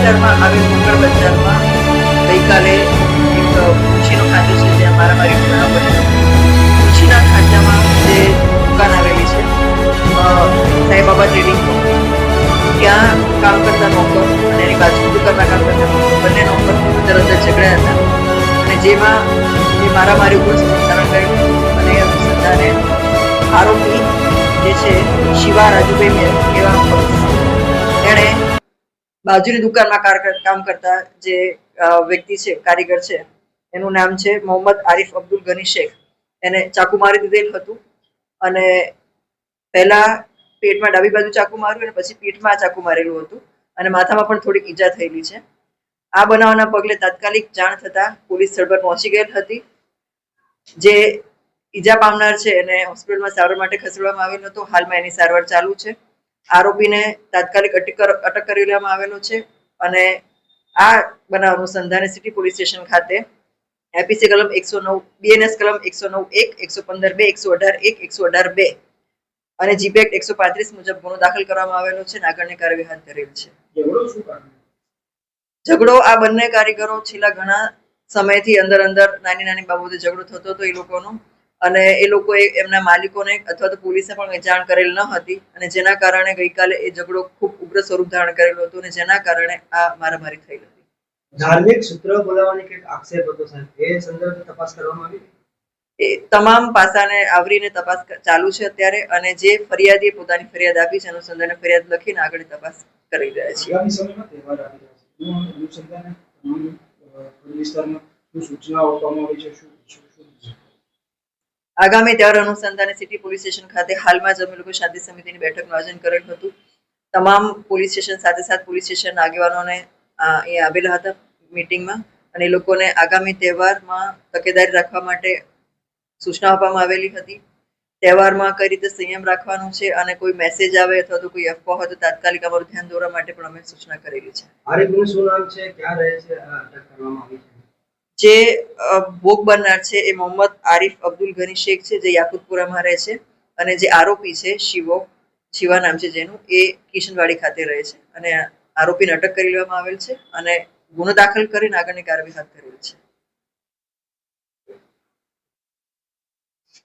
વિસ્તારમાં આવેલ મંગળ બજારમાં ગઈકાલે એક ઉછીનો ખાંચો છે જ્યાં મારામારી બનાવ બન્યો. ઉછીના ખાંચામાં જે દુકાન આવેલી છે સાંઈબાબા ટ્રેડિંગ, ત્યાં કામ કરતા નોકર અને એની બાજુની દુકાનમાં કામ કરતા નોકર, બંને નોકર અંદર ઝઘડ્યા હતા અને જેમાં એ મારામારી ઉપર ધારણ કર્યું અને અનુસંધાને આરોપી જે છે શિવા રાજુભાઈ એવા એણે બાજુની દુકાનમાં કામ કરતા જે વ્યક્તિ છે, કારીગર છે, એનું નામ છે મોહમ્મદ આરિફ અબ્દુલ ગની શેખ, એને ચાકુ મારી દીધેલ હતું અને પહેલા પેટમાં ડાબી બાજુ ચાકુ માર્યું અને પછી પીઠમાં ચાકુ મારેલું હતું અને માથામાં પણ થોડીક ઈજા થયેલી છે. આ બનાવના પગલે તાત્કાલિક જાણ થતા પોલીસ સ્થળ પર પહોંચી ગયેલ હતી. જે ઈજા પામનાર છે એને હોસ્પિટલમાં સારવાર માટે ખસેડવામાં આવેલો હતો. હાલમાં એની સારવાર ચાલુ છે. આરોપીને તાત્કાલિક અટક કરી લેવામાં આવેલો છે અને આ બનાવ અનુસંધાને સિટી પોલીસ સ્ટેશન ખાતે આઈપીસી કલમ 109, બીએનએસ કલમ 109(1), 115(2), 118(1), 118(2) અને જીપી એક્ટ 135 મુજબ ગુનો દાખલ કરવામાં આવેલો છે અને આગળની કાર્યવાહી હાથ ધરેલ છે. ઝઘડો આ બંને કારીગરો છેલ્લા ઘણા સમયથી અંદર નાની બાબતે ઝઘડો થતો હતો એ લોકોનો, અને એ લોકોએ એમના માલિકોને અથવા તો પોલીસને પણ જાણ કરેલ ન હતી અને જેના કારણે ગઈકાલે એ ઝઘડો ખૂબ ઉગ્ર સ્વરૂપ ધારણ કરેલો હતો અને જેના કારણે આ મારામારી થઈ હતી. ધાર્મિક સૂત્ર બોલાવવાની કંઈક આક્ષેપ હતો સાહેબ, એ સંદર્ભે તપાસ કરવામાં આવી? એ તમામ પાસાને આવરીને તપાસ ચાલુ છે અત્યારે, અને જે ફરિયાદીએ પોતાની ફરિયાદ આપી છે અનુસંધાને ફરિયાદ લખીને આગળ તપાસ કરી રહ્યા છે. આગામી સમયમાં તહેવાર આવી રહ્યા છે, અનુસંધાને તમામ વિસ્તારમાં શું સૂચનાઓ આપવામાં આવી છે? આગામી તહેવાર અનુસંધાને સિટી પોલીસ સ્ટેશન ખાતે હાલમાં જ અમે લોકો શાંતિ સમિતિની બેઠકનું આયોજન કરેલું હતું. તમામ પોલીસ સ્ટેશન સાથે પોલીસ સ્ટેશનના આગેવાનોને અહીંયા આવેલા હતા મીટિંગમાં, અને એ લોકોને આગામી તહેવારમાં તકેદારી રાખવા માટે સૂચના આપવામાં આવેલી હતી. તહેવારમાં કઈ રીતે સંયમ રાખવાનું છે અને કોઈ મેસેજ આવે અથવા તો કોઈ અફવા હોય તો તાત્કાલિક અમારું ધ્યાન દોરવા માટે પણ અમે સૂચના કરેલી છે. આરોપીનું શું નામ છે, ક્યાં રહે છે, અટક કરવામાં આવી છે? જે ભોગ બનનાર છે એ મોહમ્મદ આરિફ અબ્દુલ ગની શેખ છે, જે યાકુતપુરામાં રહે છે, અને જે આરોપી છે શિવા નામ છે જેનું, એ કિશનવાડી ખાતે રહે છે અને આરોપીને અટક કરી લેવામાં આવેલ છે અને ગુનો દાખલ કરીને આગળની કાર્યવાહી હાથ ધરેલ છે.